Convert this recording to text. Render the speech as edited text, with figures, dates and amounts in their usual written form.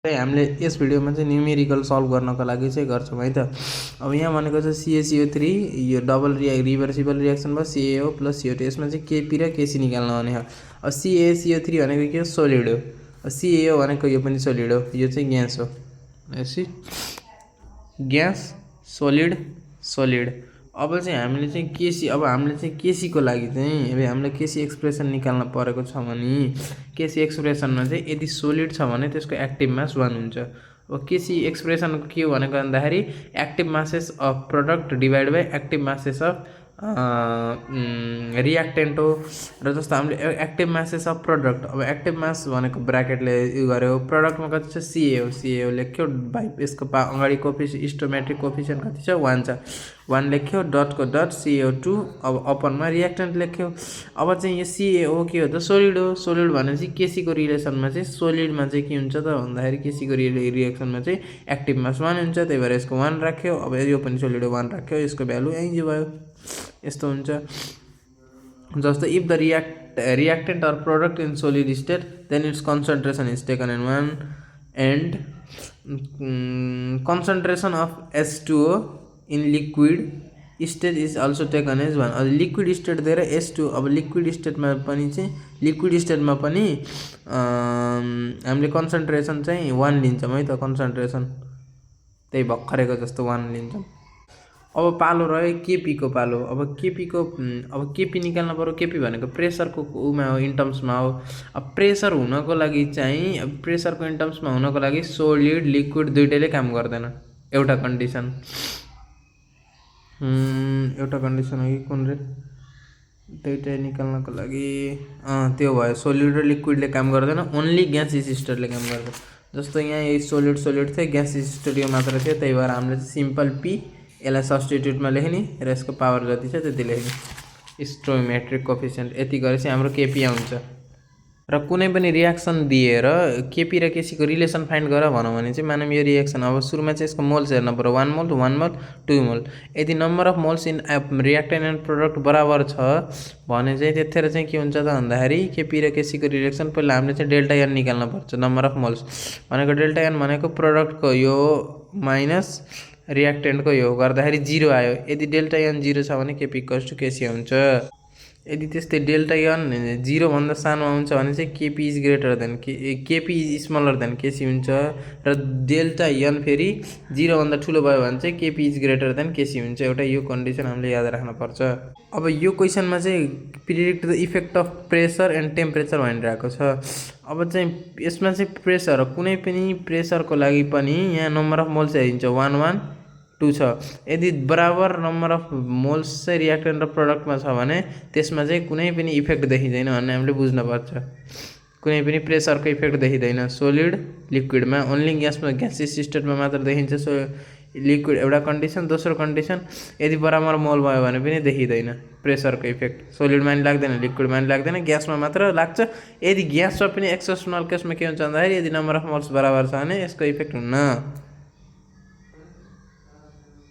हामीले यस भिडियोमा चाहिँ न्युमेरिकल सल्भ गर्नको लागि चाहिँ गर्छौँ है त। अब यहाँ भनेको छ CaCO3 यो डबल रिभर्सिबल रिएक्सन भयो CaO प्लस CO2 यसमा चाहिँ Kp र Kc निकाल्नु भने हो। अब CaCO3 भनेको के हो सोलिड हो, CaO भनेको यो पनि सोलिड हो, यो चाहिँ ग्यास हो। यसै ग्यास सोलिड सोलिड। अब चाहिँ हामीले चाहिँ Kc अब हामीले चाहिँ Kc को लागि चाहिँ अब हामीलाई Kc एक्सप्रेसन निकाल्न परेको छ भने Kc एक्सप्रेसनमा चाहिँ यदि सोलिड छ भने त्यसको एक्टिभ मास 1 हुन्छ। अब Kc एक्सप्रेसन के हो भनेको भन्दाखेरि active masses of product divide by active masses of reactant हो। र जस्तो हामीले एक्टिभ मासेस अफ प्रोडक्ट, अब एक्टिभ मास भनेको ब्राकेटले यो गर्यो, प्रोडक्टमा कति छ CaO लेख्यो भाइ यसको अगाडि स्टोमेट्रिक कोफिसिएन्ट कति छ 1 छ, 1 लेख्यो, डटको डट CaO2, अब अपनमा रियाक्टेन्ट लेख्यो। अब चाहिँ यो CaO के हो त सोलिड हो, सोलिड भनेपछि Kc को रिलेसनमा चाहिँ सोलिडमा चाहिँ के हुन्छ त भन्दाखेरि Kc को रिएक्सनमा चाहिँ एक्टिभ मास 1 हुन्छ, त्यही भएर यसको 1 राख्यो। अब यो पनि सोलिड 1 राख्यो, यसको भ्यालु यही भयो, यस्तो हुन्छ। जस्तो if the reactant or product in solid state then its concentration is taken in 1 and concentration of H2O in liquid state is also taken as 1। अब लिक्विड स्टेट दिएर H2, अब लिक्विड स्टेटमा पनि चाहिँ लिक्विड स्टेटमा पनि हामीले कन्सन्ट्रेसन चाहिँ 1 लिन्छौँ है त, कन्सन्ट्रेसन त्यही भर्खरेको जस्तो 1 लिन्छौँ। अब पालो रह्यो Kp को पालो। अब Kp निकाल्नु पर्यो। Kp भनेको प्रेसरको उमा हो, इन टर्म्समा हो। अब प्रेसर हुनको लागि चाहिँ अब प्रेसरको इन टर्म्समा हुनको लागि सोलिड लिक्विड दुइटैले काम गर्दैन। एउटा कन्डिसन हो कि कुन रे दुइटै निकाल्नको लागि त्यो भयो, सोलिड र लिक्विडले काम गर्दैन, ओन्ली ग्यास स्टेटले काम गर्छ। जस्तो यहाँ यही सोलिड थियो, ग्यास स्टेट यो मात्र थियो, त्यही भएर हामीले सिम्पल P यसलाई सब्स्टिट्युटमा लेख्ने र यसको पावर जति छ त्यति लेख्ने, स्टोइमेट्रिक कोफिसिएन्ट यति गरेपछि हाम्रो Kp आउँछ। र कुनै पनि रियाक्सन दिएर Kp र Kc को रिलेसन फाइन्ड गर भनौँ भने चाहिँ मानौँ यो रियाक्सन, अब सुरुमा चाहिँ यसको मोल्स हेर्नु पर्यो, 1 मोल 1 मोल 2 मोल। यदि number of moles in reactant and product बराबर छ भने चाहिँ त्यतिखेर चाहिँ के हुन्छ त भन्दाखेरि Kp र Kc को रिलेसन पहिला हामीले चाहिँ डेल्टा n निकाल्नु पर्छ। नम्बर अफ मोल्स भनेको डेल्टा n भनेको प्रोडक्टको यो माइनस रियाक्टेन्टको यो गर्दाखेरि 0 आयो। यदि डेल्टा n 0 छ भने Kp = Kc हुन्छ। यदि त्यस्तै डेल्टा n 0 भन्दा सानो हुन्छ भने चाहिँ Kp is smaller then Kc हुन्छ। र डेल्टा n फेरि 0 भन्दा ठुलो भयो भने चाहिँ Kp is greater than Kc हुन्छ। एउटा यो कन्डिसन हामीले याद राख्नुपर्छ। अब यो क्वेसनमा चाहिँ predict the effect of pressure and temperature भनिरहेको छ। अब चाहिँ यसमा चाहिँ प्रेसर कुनै पनि प्रेसरको लागि पनि यहाँ नम्बर अफ मोल्स हेरिन्छ 1 1 2 छ। यदि बराबर नम्बर अफ मोल्स चाहिँ रियाक्टेन्ट र प्रोडक्टमा छ भने त्यसमा चाहिँ कुनै पनि इफेक्ट देखिँदैन भन्ने हामीले बुझ्नुपर्छ। कुनै पनि प्रेसरको इफेक्ट देखिँदैन सोलिड लिक्विडमा, ओन्ली ग्यास स्टेटमा मात्र देखिन्छ लिक्विड। एउटा कन्डिसन। दोस्रो कन्डिसन यदि बराबर मोल भयो भने पनि देखिँदैन प्रेसरको इफेक्ट, सोलिडमा पनि लाग्दैन लिक्विडमा पनि लाग्दैन, ग्यासमा मात्र लाग्छ। यदि ग्यासमा पनि एक्सेप्सनल केसमा के हुन्छ भन्दाखेरि यदि नम्बर अफ मोल्स बराबर छ भने यसको इफेक्ट हुन्न।